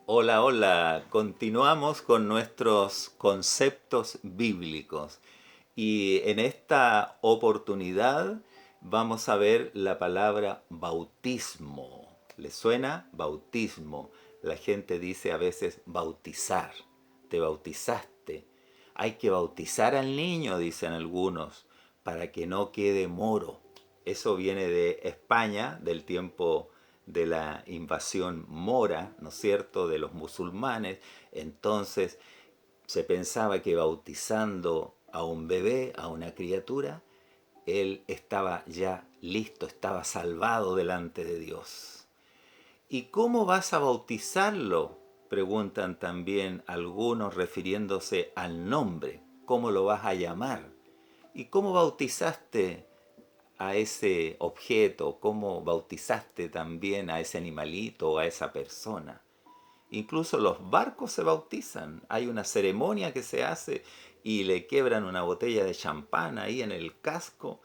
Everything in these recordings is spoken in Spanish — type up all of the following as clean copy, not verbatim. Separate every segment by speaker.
Speaker 1: Hola, hola. Continuamos con nuestros conceptos bíblicos y en esta oportunidad vamos a ver la palabra bautismo. ¿Le suena? Bautismo. La gente dice a veces bautizar. Te bautizaste. Hay que bautizar al niño, dicen algunos, para que no quede moro. Eso viene de España, del tiempo de la invasión mora, ¿no es cierto?, de los musulmanes. Entonces se pensaba que bautizando a un bebé, a una criatura, él estaba ya listo, estaba salvado delante de Dios. ¿Y cómo vas a bautizarlo? Preguntan también algunos refiriéndose al nombre. ¿Cómo lo vas a llamar? ¿Y cómo bautizaste a ese objeto? ¿Cómo bautizaste también a ese animalito o a esa persona? Incluso los barcos se bautizan. Hay una ceremonia que se hace y le quiebran una botella de champán ahí en el casco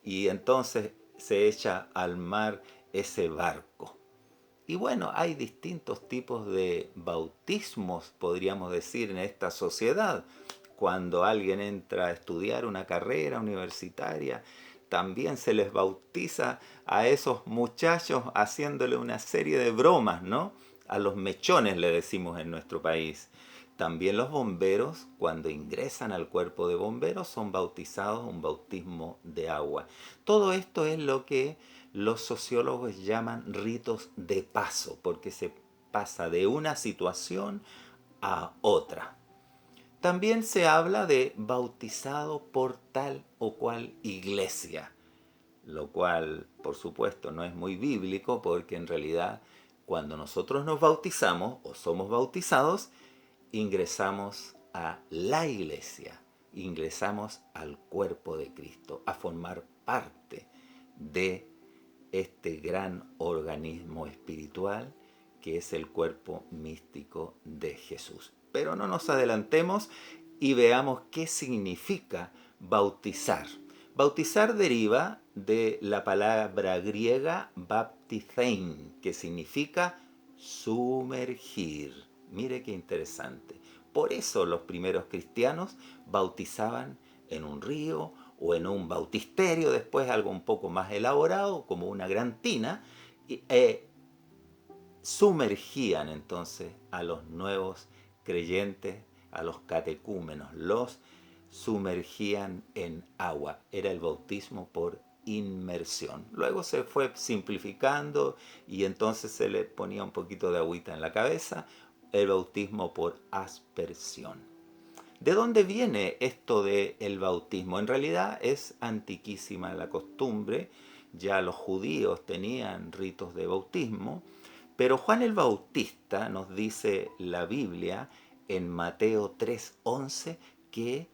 Speaker 1: y entonces se echa al mar ese barco. Y bueno, hay distintos tipos de bautismos, podríamos decir, en esta sociedad. Cuando alguien entra a estudiar una carrera universitaria, también se les bautiza a esos muchachos haciéndole una serie de bromas, ¿no? A los mechones le decimos en nuestro país. También los bomberos, cuando ingresan al cuerpo de bomberos, son bautizados un bautismo de agua. Todo esto es lo que los sociólogos llaman ritos de paso, porque se pasa de una situación a otra. También se habla de bautizado por tal o cual iglesia, lo cual por supuesto no es muy bíblico porque en realidad cuando nosotros nos bautizamos o somos bautizados, ingresamos a la iglesia, ingresamos al cuerpo de Cristo, a formar parte de este gran organismo espiritual que es el cuerpo místico de Jesús. Pero no nos adelantemos y veamos qué significa bautizar. Bautizar deriva de la palabra griega baptizein, que significa sumergir. Mire qué interesante. Por eso los primeros cristianos bautizaban en un río o en un bautisterio, después algo un poco más elaborado, como una gran tina, y, sumergían entonces a los nuevos creyentes, a los catecúmenos, los sumergían en agua. Era el bautismo por inmersión. Luego se fue simplificando y entonces se le ponía un poquito de agüita en la cabeza, el bautismo por aspersión. ¿De dónde viene esto del bautismo? En realidad es antiquísima la costumbre, ya los judíos tenían ritos de bautismo, pero Juan el Bautista nos dice la Biblia en Mateo 3:11 que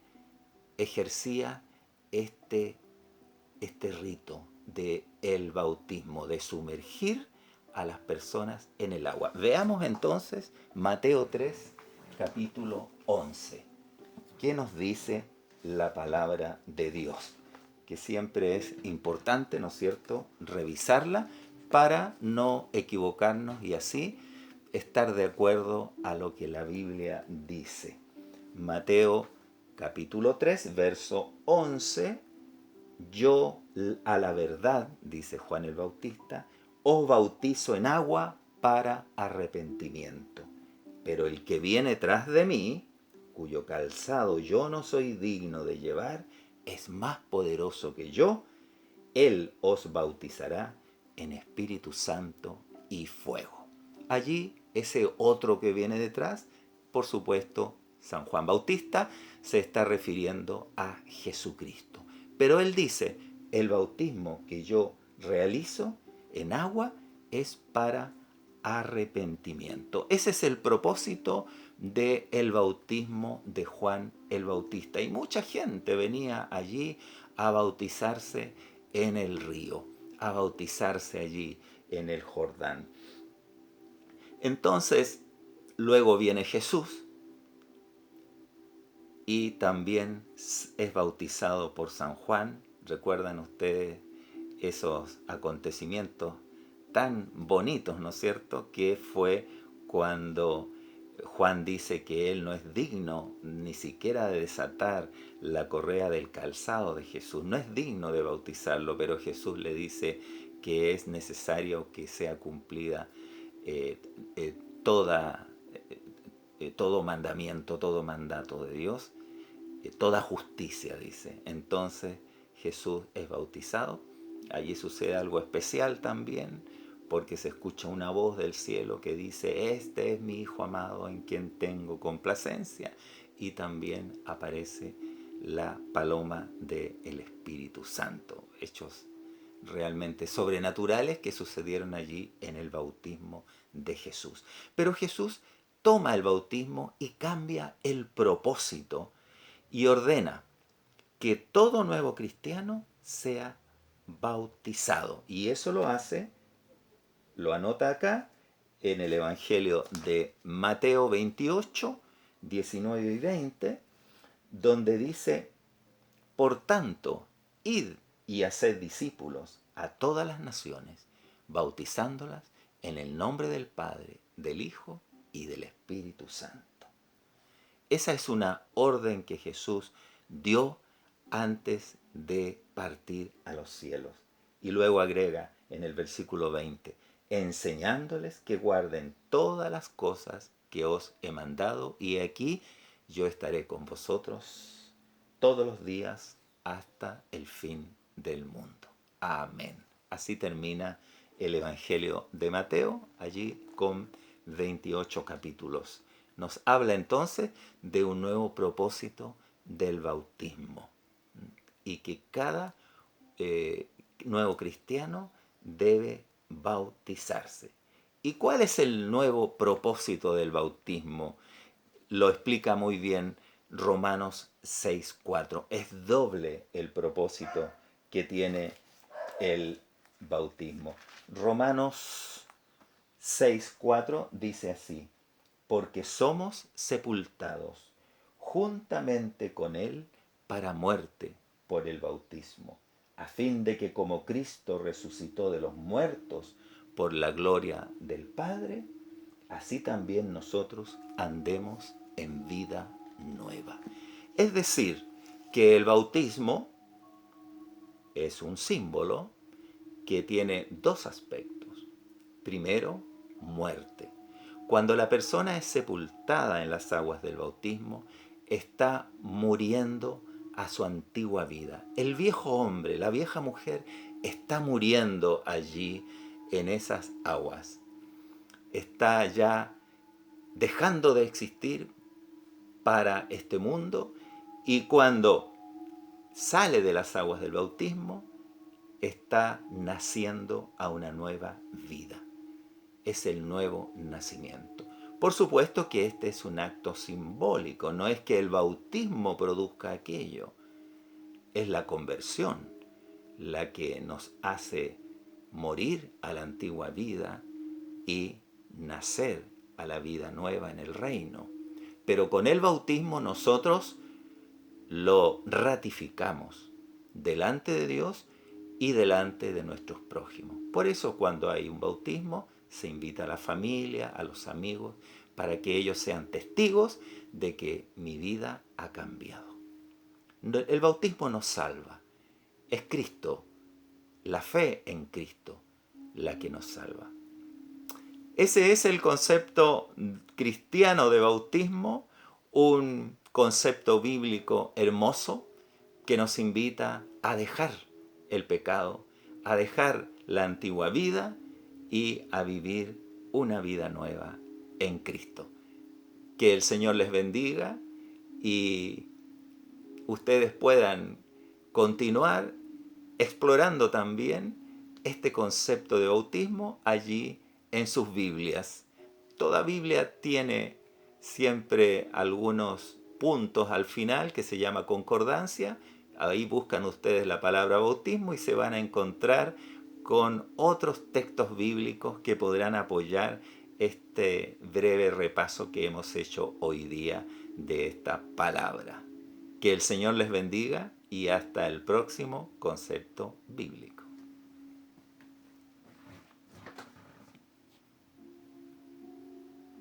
Speaker 1: ejercía este, este rito de el bautismo, de sumergir a las personas en el agua. Veamos entonces Mateo 3, capítulo 11. ¿Qué nos dice la palabra de Dios? Que siempre es importante, ¿no es cierto?, revisarla para no equivocarnos y así estar de acuerdo a lo que la Biblia dice. Mateo capítulo 3, verso 11. Yo a la verdad, dice Juan el Bautista, os bautizo en agua para arrepentimiento. Pero el que viene tras de mí, cuyo calzado yo no soy digno de llevar, es más poderoso que yo. Él os bautizará en Espíritu Santo y fuego. Allí, ese otro que viene detrás, por supuesto, San Juan Bautista, se está refiriendo a Jesucristo. Pero él dice, el bautismo que yo realizo en agua es para arrepentimiento. Ese es el propósito del bautismo de Juan el Bautista. Y mucha gente venía allí a bautizarse en el río, a bautizarse allí en el Jordán. Entonces, luego viene Jesús y también es bautizado por San Juan. ¿Recuerdan ustedes esos acontecimientos tan bonitos, ¿no es cierto?, que fue cuando Juan dice que él no es digno ni siquiera de desatar la correa del calzado de Jesús, no es digno de bautizarlo, pero Jesús le dice que es necesario que sea cumplida eh, eh, toda, todo mandamiento, todo mandato de Dios, toda justicia, dice. Entonces Jesús es bautizado. Allí sucede algo especial también, porque se escucha una voz del cielo que dice: este es mi Hijo amado en quien tengo complacencia. Y también aparece la paloma del Espíritu Santo. Hechos realmente sobrenaturales que sucedieron allí en el bautismo de Jesús. Pero Jesús toma el bautismo y cambia el propósito y ordena que todo nuevo cristiano sea bautizado. Y eso lo hace, lo anota acá, en el Evangelio de Mateo 28, 19 y 20, donde dice: por tanto, id y haced discípulos a todas las naciones, bautizándolas en el nombre del Padre, del Hijo y del Espíritu Santo. Esa es una orden que Jesús dio antes de partir a los cielos. Y luego agrega en el versículo 20: enseñándoles que guarden todas las cosas que os he mandado, y aquí yo estaré con vosotros todos los días hasta el fin del mundo. Amén. Así termina el Evangelio de Mateo, allí con 28 capítulos. Nos habla entonces de un nuevo propósito del bautismo y que cada nuevo cristiano debe bautizarse. ¿Y cuál es el nuevo propósito del bautismo? Lo explica muy bien Romanos 6:4. Es doble el propósito que tiene el bautismo. Romanos 6:4 dice así: porque somos sepultados juntamente con Él para muerte por el bautismo, a fin de que como Cristo resucitó de los muertos por la gloria del Padre, así también nosotros andemos en vida nueva. Es decir, que el bautismo es un símbolo que tiene dos aspectos. Primero, muerte. Cuando la persona es sepultada en las aguas del bautismo, está muriendo a su antigua vida. El viejo hombre, la vieja mujer, está muriendo allí en esas aguas. Está ya dejando de existir para este mundo, y cuando sale de las aguas del bautismo, está naciendo a una nueva vida. Es el nuevo nacimiento. Por supuesto que este es un acto simbólico, no es que el bautismo produzca aquello, es la conversión la que nos hace morir a la antigua vida y nacer a la vida nueva en el reino. Pero con el bautismo nosotros lo ratificamos delante de Dios y delante de nuestros prójimos. Por eso cuando hay un bautismo se invita a la familia, a los amigos, para que ellos sean testigos de que mi vida ha cambiado. El bautismo nos salva. Es Cristo, la fe en Cristo, la que nos salva. Ese es el concepto cristiano de bautismo, un concepto bíblico hermoso que nos invita a dejar el pecado, a dejar la antigua vida y a vivir una vida nueva en Cristo. Que el Señor les bendiga y ustedes puedan continuar explorando también este concepto de bautismo allí en sus Biblias. Toda Biblia tiene siempre algunos puntos al final que se llama concordancia. Ahí buscan ustedes la palabra bautismo y se van a encontrar con otros textos bíblicos que podrán apoyar este breve repaso que hemos hecho hoy día de esta palabra. Que el Señor les bendiga y hasta el próximo concepto bíblico.